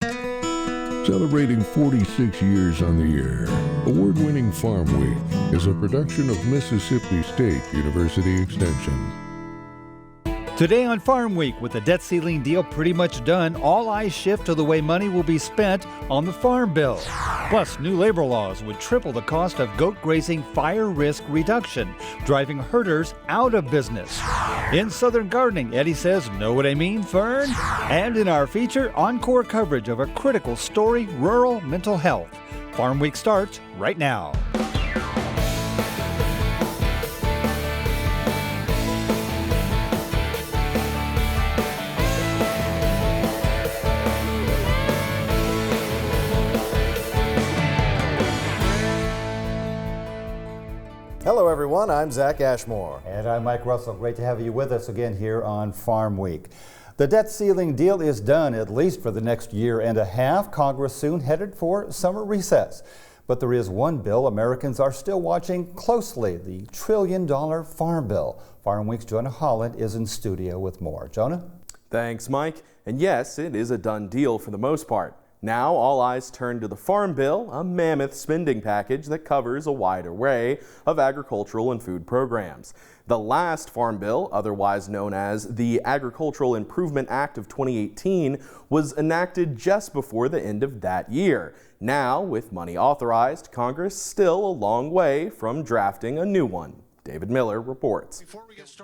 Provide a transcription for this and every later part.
Celebrating 46 years on the air, award-winning Farmweek is a production of Mississippi State University Extension. Today on Farm Week, with the debt ceiling deal pretty much done, all eyes shift to the way money will be spent on the Farm Bill. Plus, new labor laws would triple the cost of goat grazing fire risk reduction, driving herders out of business. In Southern Gardening, Eddie says, "Know what I mean, Fern?" And in our feature, encore coverage of a critical story, rural mental health. Farm Week starts right now. Hello everyone, I'm Zach Ashmore. And I'm Mike Russell. Great to have you with us again here on Farm Week. The debt ceiling deal is done, at least for the next year and a half. Congress soon headed for summer recess. But there is one bill Americans are still watching closely, the $1 trillion Farm Bill. Farm Week's Jonah Holland is in studio with more. Jonah? Thanks, Mike. And yes, it is a done deal for the most part. Now all eyes turn to the Farm Bill, a mammoth spending package that covers a wide array of agricultural and food programs. The last Farm Bill, otherwise known as the Agricultural Improvement Act of 2018, was enacted just before the end of that year. Now, with money authorized, Congress still a long way from drafting a new one. David Miller reports.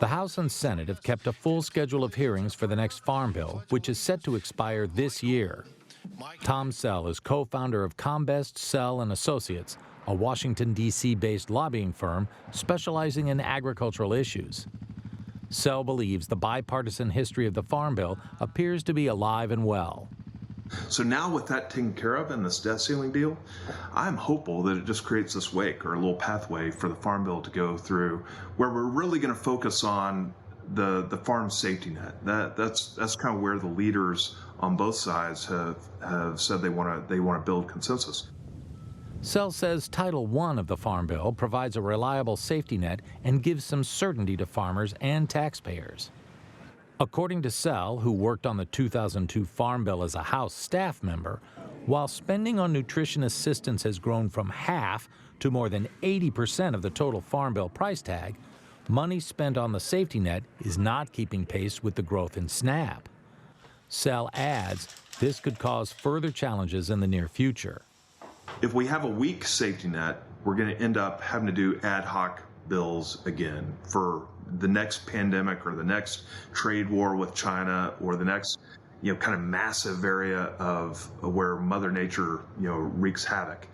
The House and Senate have kept a full schedule of hearings for the next Farm Bill, which is set to expire this year. Tom Sell is co-founder of Combest, Sell & Associates, a Washington, D.C.-based lobbying firm specializing in agricultural issues. Sell believes the bipartisan history of the Farm Bill appears to be alive and well. So now with that taken care of in this debt ceiling deal, I'm hopeful that it just creates this wake or a little pathway for the Farm Bill to go through where we're really going to focus on the farm safety net. That's kind of where the leaders on both sides have said they want to build consensus. Sell says Title I of the Farm Bill provides a reliable safety net and gives some certainty to farmers and taxpayers. According to Sell, who worked on the 2002 Farm Bill as a House staff member, while spending on nutrition assistance has grown from half to more than 80% of the total Farm Bill price tag, money spent on the safety net is not keeping pace with the growth in SNAP. Sell adds this could cause further challenges in the near future. If we have a weak safety net, we're going to end up having to do ad hoc bills again for the next pandemic or the next trade war with China or the next, kind of massive area of where Mother Nature, wreaks havoc.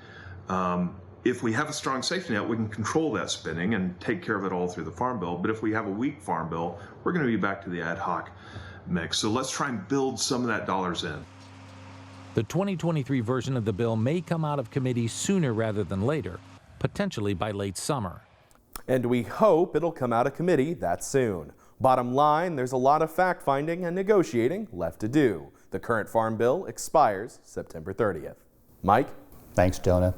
If we have a strong safety net, we can control that spending and take care of it all through the Farm Bill. But if we have a weak Farm Bill, we're going to be back to the ad hoc mix. So let's try and build some of that dollars in. The 2023 version of the bill may come out of committee sooner rather than later, potentially by late summer. And we hope it'll come out of committee that soon. Bottom line, there's a lot of fact-finding and negotiating left to do. The current Farm Bill expires September 30th. Mike? Thanks, Jonah.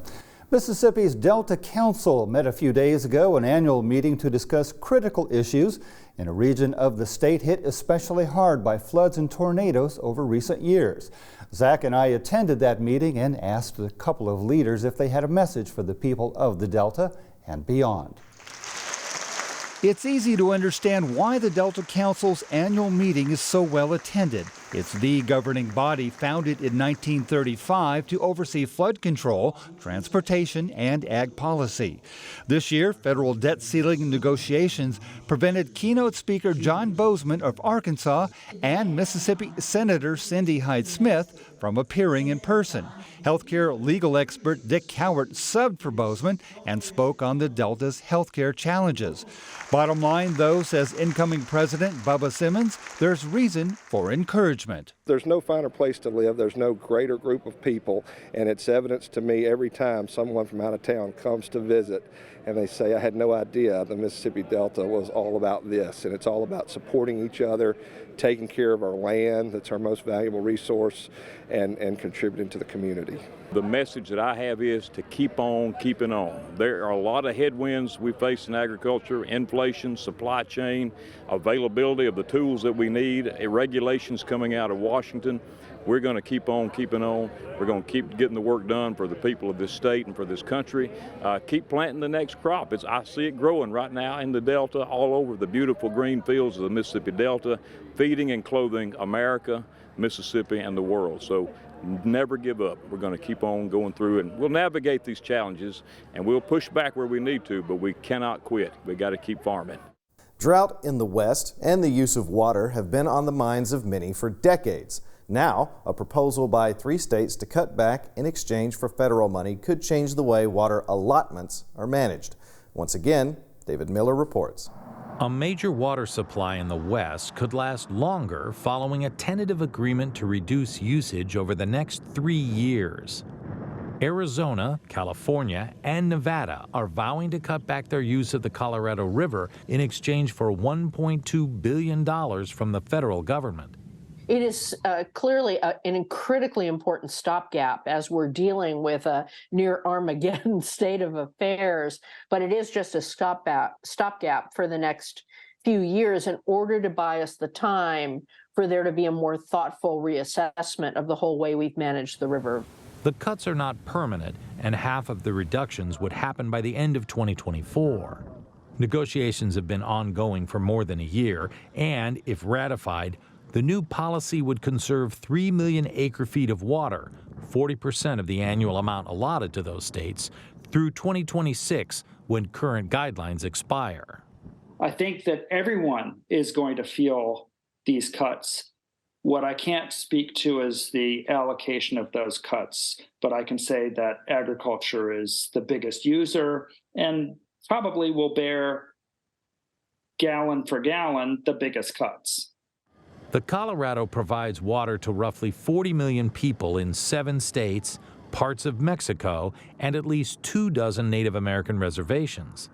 Mississippi's Delta Council met a few days ago, an annual meeting to discuss critical issues in a region of the state hit especially hard by floods and tornadoes over recent years. Zach and I attended that meeting and asked a couple of leaders if they had a message for the people of the Delta and beyond. It's easy to understand why the Delta Council's annual meeting is so well attended. It's the governing body founded in 1935 to oversee flood control, transportation, and ag policy. This year, federal debt ceiling negotiations prevented keynote speaker John Bozeman of Arkansas and Mississippi Senator Cindy Hyde-Smith from appearing in person. Healthcare legal expert Dick Cowart subbed for Bozeman and spoke on the Delta's healthcare challenges. Bottom line, though, says incoming President Bubba Simmons, there's reason for encouragement. There's no finer place to live. There's no greater group of people, and it's evidence to me every time someone from out of town comes to visit and they say, I had no idea the Mississippi Delta was all about this, and it's all about supporting each other, taking care of our land, that's our most valuable resource, and contributing to the community. The message that I have is to keep on keeping on. There are a lot of headwinds we face in agriculture: inflation, supply chain, availability of the tools that we need, regulations coming out of Washington. We're going to keep on keeping on. We're going to keep getting the work done for the people of this state and for this country. Keep planting the next crop. I see it growing right now in the Delta, all over the beautiful green fields of the Mississippi Delta, feeding and clothing America, Mississippi, and the world. So never give up. We're going to keep on going through, and we'll navigate these challenges, and we'll push back where we need to, but we cannot quit. We got to keep farming. Drought in the West and the use of water have been on the minds of many for decades. Now, a proposal by 3 states to cut back in exchange for federal money could change the way water allotments are managed. Once again, David Miller reports. A major water supply in the West could last longer following a tentative agreement to reduce usage over the next 3 years. Arizona, California, and Nevada are vowing to cut back their use of the Colorado River in exchange for $1.2 billion from the federal government. It is clearly an critically important stopgap as we're dealing with a near Armageddon state of affairs, but it is just a stopgap for the next few years in order to buy us the time for there to be a more thoughtful reassessment of the whole way we've managed the river. The cuts are not permanent, and half of the reductions would happen by the end of 2024. Negotiations have been ongoing for more than a year, and if ratified, the new policy would conserve 3 million acre-feet of water, 40% of the annual amount allotted to those states, through 2026 when current guidelines expire. I think that everyone is going to feel these cuts. What I can't speak to is the allocation of those cuts, but I can say that agriculture is the biggest user and probably will bear gallon for gallon the biggest cuts. The Colorado provides water to roughly 40 million people in 7 states, parts of Mexico, and at least 24 Native American reservations.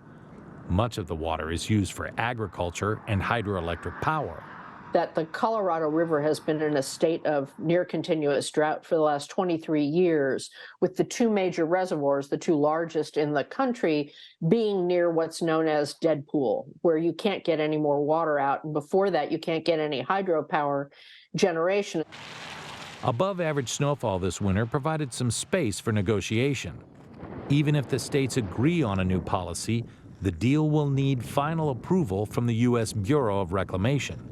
Much of the water is used for agriculture and hydroelectric power. That the Colorado River has been in a state of near continuous drought for the last 23 years, with the 2 major reservoirs, the 2 largest in the country, being near what's known as dead pool, where you can't get any more water out. And before that, you can't get any hydropower generation. Above average snowfall this winter provided some space for negotiation. Even if the states agree on a new policy, the deal will need final approval from the U.S. Bureau of Reclamation.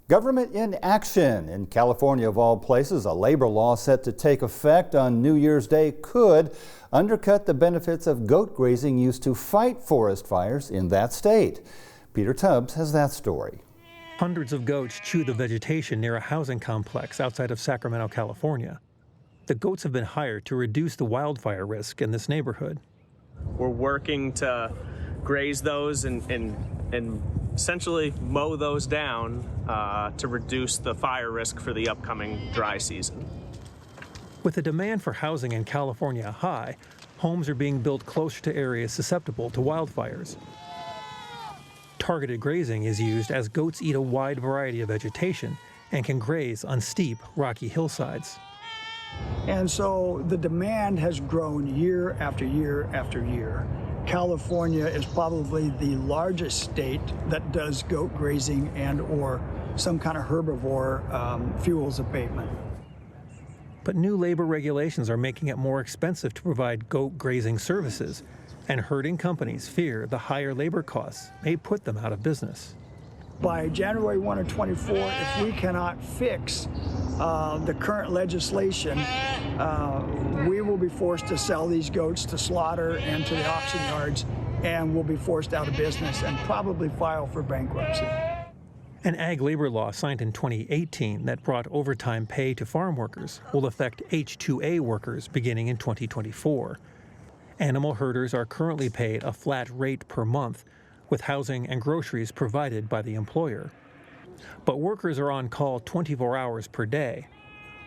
Government in action. In California, of all places, a labor law set to take effect on New Year's Day could undercut the benefits of goat grazing used to fight forest fires in that state. Peter Tubbs has that story. Hundreds of goats chew the vegetation near a housing complex outside of Sacramento, California. The goats have been hired to reduce the wildfire risk in this neighborhood. We're working to graze those and essentially mow those down to reduce the fire risk for the upcoming dry season. With the demand for housing in California high, homes are being built closer to areas susceptible to wildfires. Targeted grazing is used as goats eat a wide variety of vegetation and can graze on steep, rocky hillsides. And so the demand has grown year after year after year. California is probably the largest state that does goat grazing and or some kind of herbivore fuels abatement. But new labor regulations are making it more expensive to provide goat grazing services, and herding companies fear the higher labor costs may put them out of business. By January 1 of 24, if we cannot fix the current legislation, we will be forced to sell these goats to slaughter and to the auction yards, and we'll be forced out of business and probably file for bankruptcy. An ag labor law signed in 2018 that brought overtime pay to farm workers will affect H-2A workers beginning in 2024. Animal herders are currently paid a flat rate per month, with housing and groceries provided by the employer. But workers are on call 24 hours per day.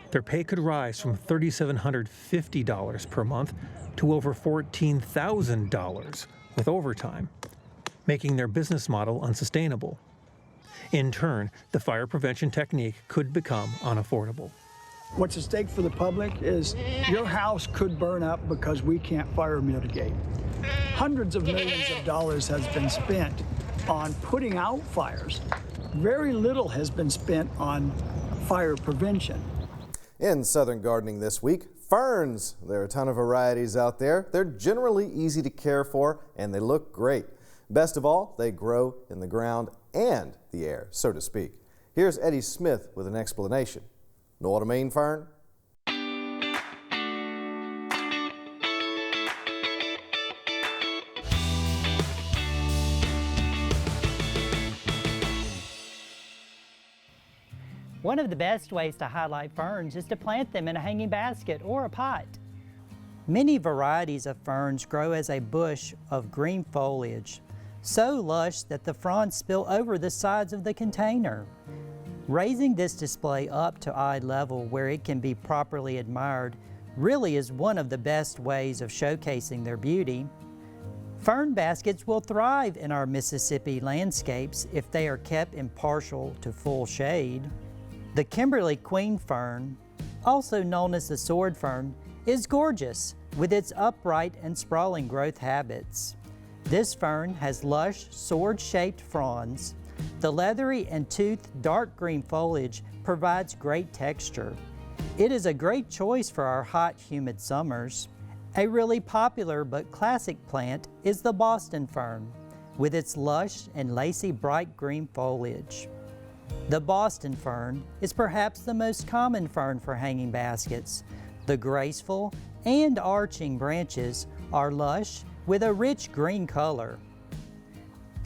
Their pay could rise from $3,750 per month to over $14,000 with overtime, making their business model unsustainable. In turn, the fire prevention technique could become unaffordable. What's at stake for the public is your house could burn up because we can't fire mitigate. Hundreds of millions of dollars has been spent on putting out fires. Very little has been spent on fire prevention. In Southern Gardening this week, ferns. There are a ton of varieties out there. They're generally easy to care for and they look great. Best of all, they grow in the ground and the air, so to speak. Here's Eddie Smith with an explanation. Know what I mean, fern? One of the best ways to highlight ferns is to plant them in a hanging basket or a pot. Many varieties of ferns grow as a bush of green foliage, so lush that the fronds spill over the sides of the container. Raising this display up to eye level where it can be properly admired really is one of the best ways of showcasing their beauty. Fern baskets will thrive in our Mississippi landscapes if they are kept in partial to full shade. The Kimberly queen fern, also known as the sword fern, is gorgeous with its upright and sprawling growth habits. This fern has lush, sword-shaped fronds. The leathery and toothed dark green foliage provides great texture. It is a great choice for our hot, humid summers. A really popular but classic plant is the Boston fern, with its lush and lacy bright green foliage. The Boston fern is perhaps the most common fern for hanging baskets. The graceful and arching branches are lush with a rich green color.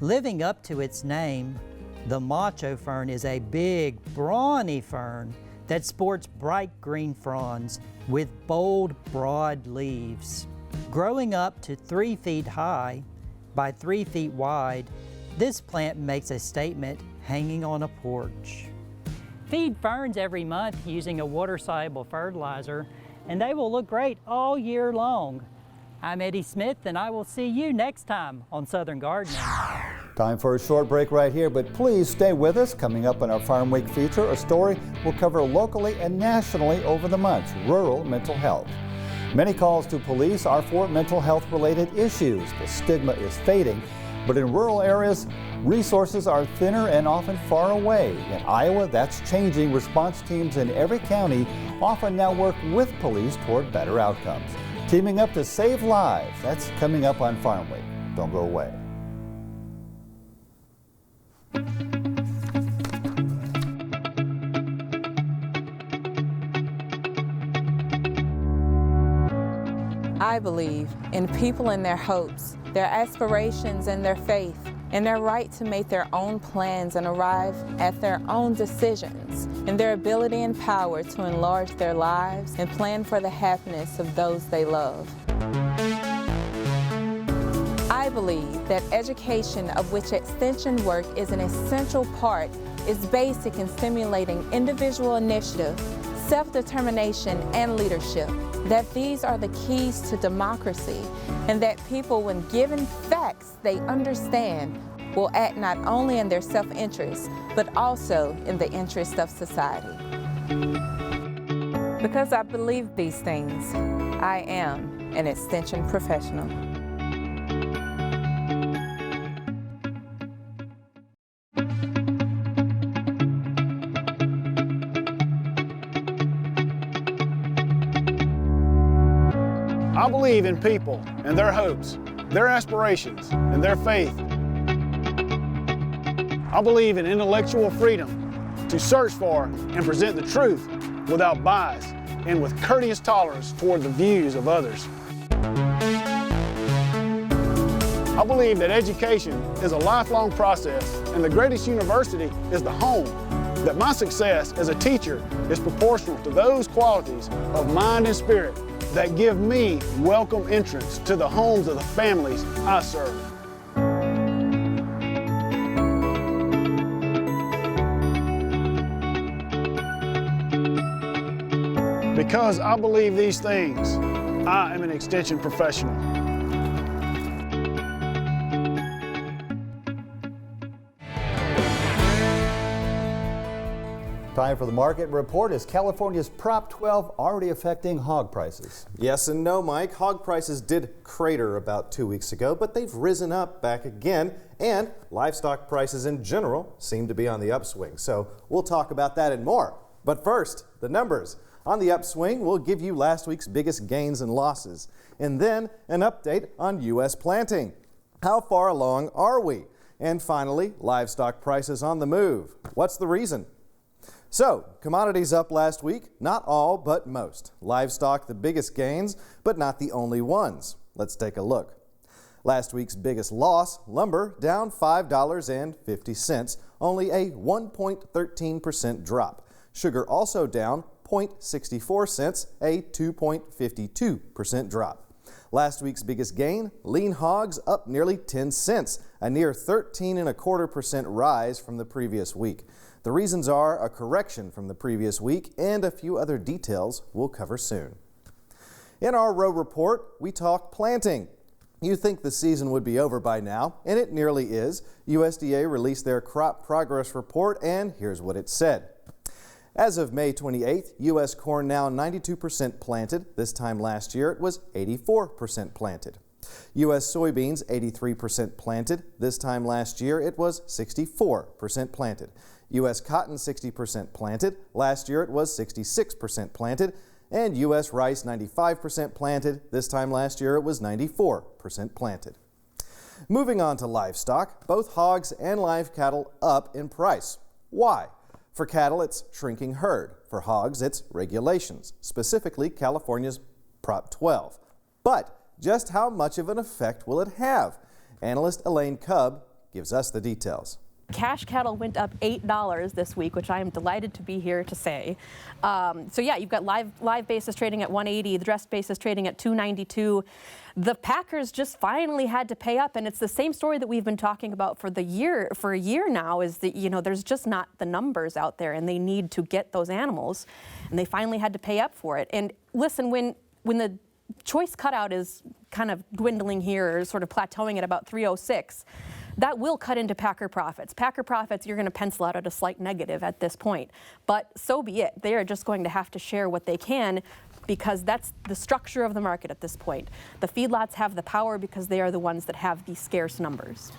Living up to its name, the macho fern is a big, brawny fern that sports bright green fronds with bold, broad leaves. Growing up to 3 feet high by 3 feet wide, this plant makes a statement hanging on a porch. Feed ferns every month using a water-soluble fertilizer, and they will look great all year long. I'm Eddie Smith, and I will see you next time on Southern Gardening. Time for a short break right here, but please stay with us. Coming up in our Farm Week feature, a story we'll cover locally and nationally over the months: rural mental health. Many calls to police are for mental health related issues. The stigma is fading, but in rural areas, resources are thinner and often far away. In Iowa, that's changing. Response teams in every county often now work with police toward better outcomes. Teaming up to save lives. That's coming up on Farm Week. Don't go away. I believe in people and their hopes, their aspirations and their faith, and their right to make their own plans and arrive at their own decisions, and their ability and power to enlarge their lives and plan for the happiness of those they love. I believe that education, of which extension work is an essential part, is basic in stimulating individual initiative, self-determination, and leadership. That these are the keys to democracy, and that people, when given facts they understand, will act not only in their self-interest, but also in the interest of society. Because I believe these things, I am an extension professional. I believe in people and their hopes, their aspirations, and their faith. I believe in intellectual freedom to search for and present the truth without bias and with courteous tolerance toward the views of others. I believe that education is a lifelong process and the greatest university is the home. That my success as a teacher is proportional to those qualities of mind and spirit that give me welcome entrance to the homes of the families I serve. Because I believe these things, I am an extension professional. Time for the market report. Is California's Prop 12 already affecting hog prices? Yes and no, Mike. Hog prices did crater about 2 weeks ago, but they've risen up back again, and livestock prices in general seem to be on the upswing. So we'll talk about that and more. But first, the numbers. On the upswing, we'll give you last week's biggest gains and losses. And then an update on U.S. planting. How far along are we? And finally, livestock prices on the move. What's the reason? So, commodities up last week, not all, but most. Livestock the biggest gains, but not the only ones. Let's take a look. Last week's biggest loss, lumber, down $5.50, only a 1.13% drop. Sugar also down 0.64 cents, a 2.52% drop. Last week's biggest gain, lean hogs up nearly 10 cents, a near 13.25% rise from the previous week. The reasons are a correction from the previous week and a few other details we'll cover soon. In our row report, we talk planting. You'd think the season would be over by now, and it nearly is. USDA released their crop progress report, and here's what it said. As of May 28th, U.S. corn now 92% planted. This time last year, it was 84% planted. U.S. soybeans 83% planted. This time last year, it was 64% planted. U.S. cotton 60% planted. Last year, it was 66% planted. And U.S. rice 95% planted. This time last year, it was 94% planted. Moving on to livestock, both hogs and live cattle up in price. Why? For cattle, it's shrinking herd. For hogs, it's regulations, specifically California's Prop 12. But just how much of an effect will it have? Analyst Elaine Cubb gives us the details. Cash cattle went up $8 this week, which I am delighted to be here to say. So yeah, you've got live basis trading at $180, the dressed basis trading at $292. The packers just finally had to pay up, and it's the same story that we've been talking about for a year now, is that, you know, there's just not the numbers out there, and they need to get those animals, and they finally had to pay up for it. And listen, when the choice cutout is kind of dwindling here, or sort of plateauing at about 306, that will cut into packer profits. Packer profits, you're going to pencil out at a slight negative at this point, but so be it. They are just going to have to share what they can, because that's the structure of the market at this point. The feedlots have the power because they are the ones that have these scarce numbers.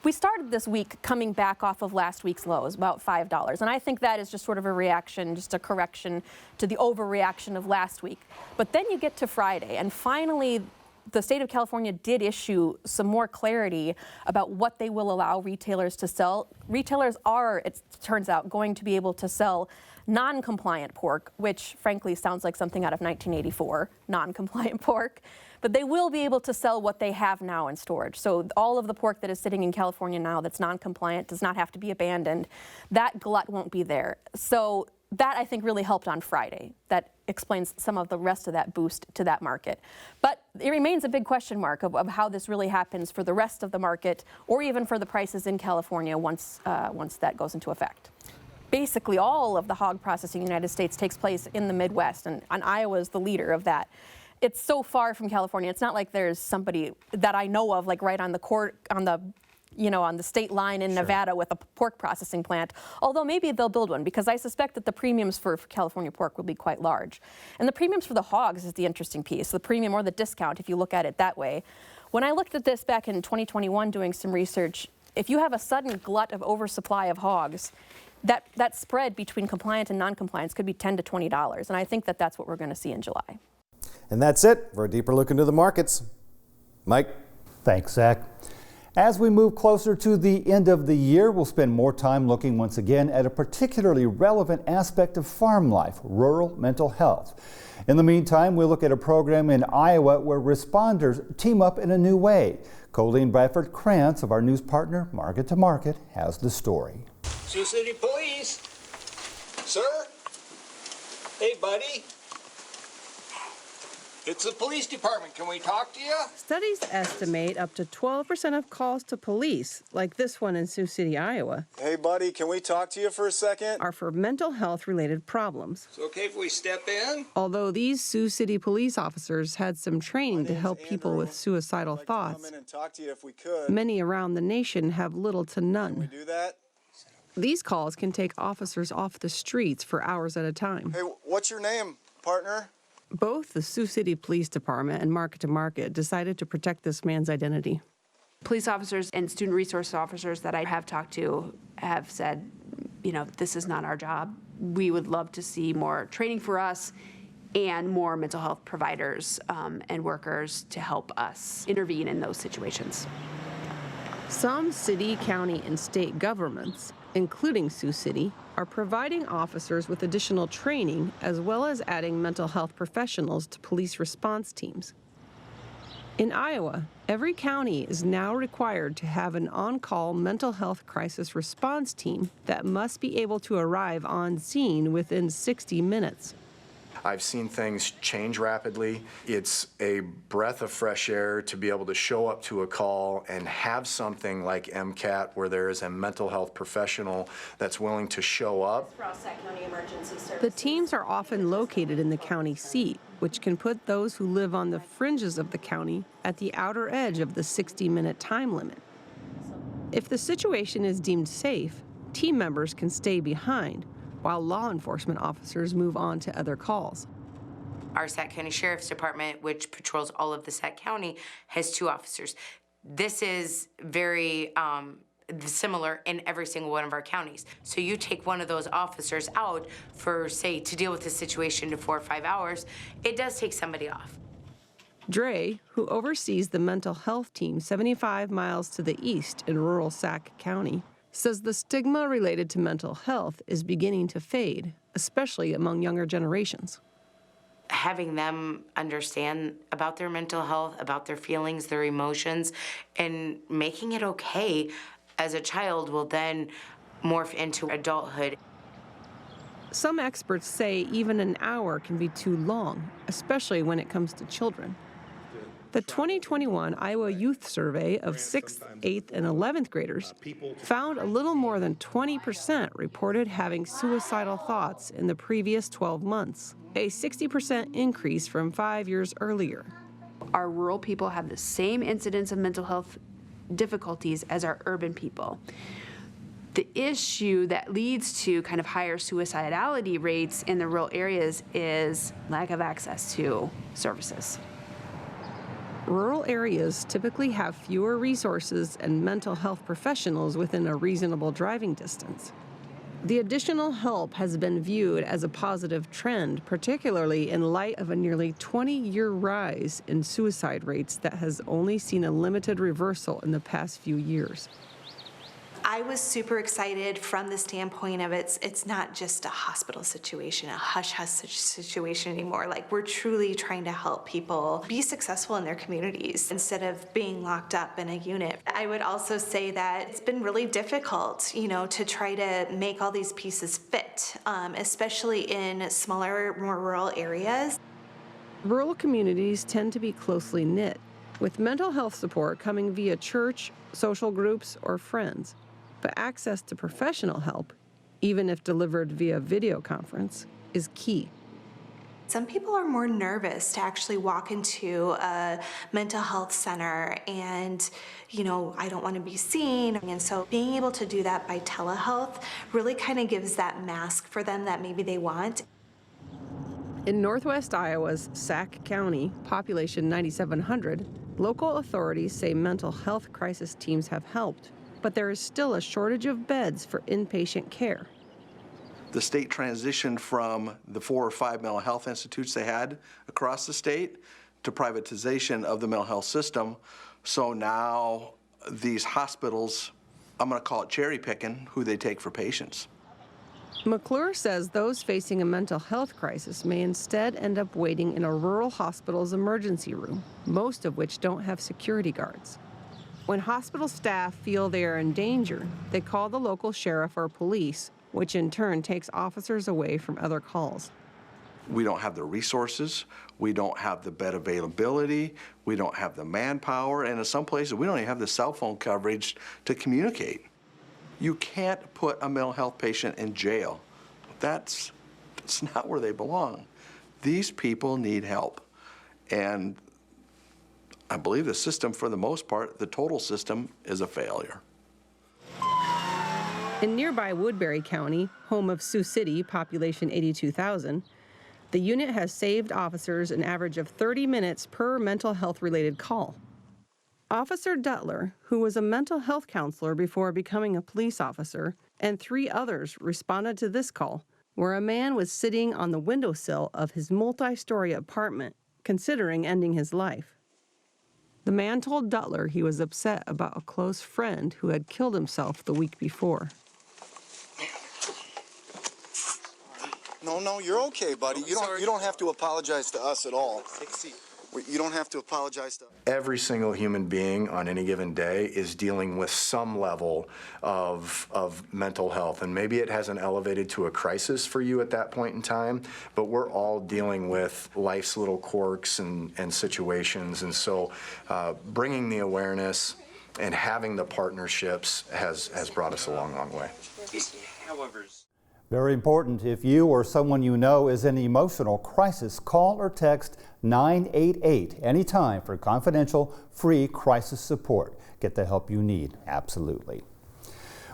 We started this week coming back off of last week's lows, about $5, and I think that is just sort of a reaction, just a correction to the overreaction of last week. But then you get to Friday, and finally the state of California did issue some more clarity about what they will allow retailers to sell. Retailers are, it turns out, going to be able to sell non-compliant pork, which frankly sounds like something out of 1984, non-compliant pork. But they will be able to sell what they have now in storage. So all of the pork that is sitting in California now that's non-compliant does not have to be abandoned. That glut won't be there. So that, I think, really helped on Friday. That explains some of the rest of that boost to that market. But it remains a big question mark of how this really happens for the rest of the market, or even for the prices in California once that goes into effect. Basically, all of the hog processing in the United States takes place in the Midwest, and Iowa is the leader of that. It's so far from California. It's not like there's somebody that I know of, like right on the state line in Nevada with a pork processing plant, although maybe they'll build one, because I suspect that the premiums for California pork will be quite large. And the premiums for the hogs is the interesting piece, the premium or the discount, if you look at it that way. When I looked at this back in 2021 doing some research, if you have a sudden glut of oversupply of hogs, that spread between compliant and non-compliance could be $10 to $20, and I think that that's what we're going to see in July. And that's it for a deeper look into the markets. Mike? Thanks, Zach. As we move closer to the end of the year, we'll spend more time looking once again at a particularly relevant aspect of farm life, rural mental health. In the meantime, we'll look at a program in Iowa where responders team up in a new way. Colleen Bradford-Krantz of our news partner, Market to Market, has the story. Sioux City Police. Sir? Hey, buddy. It's the police department. Can we talk to you? Studies estimate up to 12% of calls to police, like this one in Sioux City, Iowa. Hey, buddy, can we talk to you for a second? Are for mental health related problems. It's okay if we step in? Although these Sioux City police officers had some training to help people with suicidal thoughts, come in and talk to you if we could. Many around the nation have little to none. Can we do that? These calls can take officers off the streets for hours at a time. Hey, what's your name, partner? Both the Sioux City Police Department and Market to Market decided to protect this man's identity. Police officers and student resource officers that I have talked to have said, you know, this is not our job. we would love to see more training for us and more mental health providers and workers to help us intervene in those situations. Some city, county, and state governments, including Sioux City, are providing officers with additional training as well as adding mental health professionals to police response teams. In Iowa, every county is now required to have an on-call mental health crisis response team that must be able to arrive on scene within 60 minutes. I've seen things change rapidly. It's a breath of fresh air to be able to show up to a call and have something like MCAT where there is a mental health professional that's willing to show up. The teams are often located in the county seat, which can put those who live on the fringes of the county at the outer edge of the 60-minute time limit. If the situation is deemed safe, team members can stay behind, while law enforcement officers move on to other calls. Our Sac County Sheriff's Department, which patrols all of the Sac County, has 2 officers. This is very similar in every single one of our counties. So you take one of those officers out for, say, to deal with the situation to 4 or 5 hours, it does take somebody off. Dre, who oversees the mental health team 75 miles to the east in rural Sac County, says the stigma related to mental health is beginning to fade, especially among younger generations. Having them understand about their mental health, about their feelings, their emotions, and making it okay as a child will then morph into adulthood. Some experts say even an hour can be too long, especially when it comes to children. The 2021 Iowa Youth Survey of 6th, 8th, and 11th graders found a little more than 20% reported having suicidal thoughts in the previous 12 months, a 60% increase from 5 years earlier. Our rural people have the same incidence of mental health difficulties as our urban people. The issue that leads to kind of higher suicidality rates in the rural areas is lack of access to services. Rural areas typically have fewer resources and mental health professionals within a reasonable driving distance. The additional help has been viewed as a positive trend, particularly in light of a nearly 20-year rise in suicide rates that has only seen a limited reversal in the past few years. I was super excited from the standpoint of it's not just a hospital situation, a hush-hush situation anymore. Like, we're truly trying to help people be successful in their communities instead of being locked up in a unit. I would also say that it's been really difficult, to try to make all these pieces fit, especially in smaller, more rural areas. Rural communities tend to be closely knit, with mental health support coming via church, social groups, or friends. But access to professional help, even if delivered via video conference, is key. Some people are more nervous to actually walk into a mental health center and, I don't want to be seen. And so being able to do that by telehealth really kind of gives that mask for them that maybe they want. In northwest Iowa's Sac County, population 9,700, local authorities say mental health crisis teams have helped, but there is still a shortage of beds for inpatient care. The state transitioned from the 4 or 5 mental health institutes they had across the state to privatization of the mental health system. So now these hospitals, I'm going to call it cherry picking who they take for patients. McClure says those facing a mental health crisis may instead end up waiting in a rural hospital's emergency room, most of which don't have security guards. When hospital staff feel they are in danger, they call the local sheriff or police, which in turn takes officers away from other calls. We don't have the resources, we don't have the bed availability, we don't have the manpower, and in some places we don't even have the cell phone coverage to communicate. You can't put a mental health patient in jail. That's not where they belong. These people need help. And I believe the system, for the most part, the total system, is a failure. In nearby Woodbury County, home of Sioux City, population 82,000, the unit has saved officers an average of 30 minutes per mental health-related call. Officer Duttler, who was a mental health counselor before becoming a police officer, and 3 others responded to this call, where a man was sitting on the windowsill of his multi-story apartment, considering ending his life. The man told Duttler he was upset about a close friend who had killed himself the week before. No, you're okay, buddy. You don't have to apologize to us at all. You don't have to apologize to us. Every single human being on any given day is dealing with some level of mental health, and maybe it hasn't elevated to a crisis for you at that point in time, but we're all dealing with life's little quirks and situations, and so bringing the awareness and having the partnerships has brought us a long, long way. Very important. If you or someone you know is in an emotional crisis, call or text 988 anytime for confidential, free crisis support. Get the help you need. Absolutely.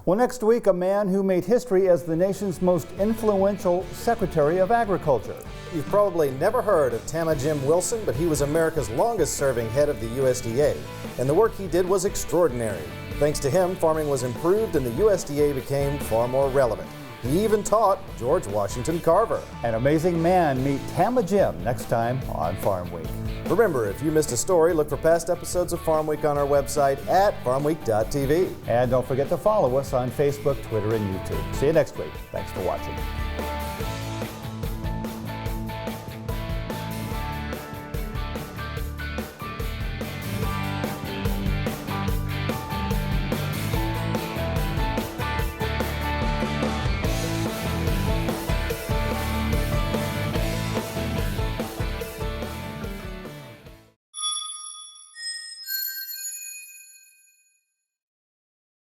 Well, next week, a man who made history as the nation's most influential Secretary of Agriculture. You've probably never heard of Tama Jim Wilson, but he was America's longest-serving head of the USDA, and the work he did was extraordinary. Thanks to him, farming was improved and the USDA became far more relevant. He even taught George Washington Carver. An amazing man. Meet Tama Jim next time on Farm Week. Remember, if you missed a story, look for past episodes of Farm Week on our website at farmweek.tv. And don't forget to follow us on Facebook, Twitter, and YouTube. See you next week. Thanks for watching.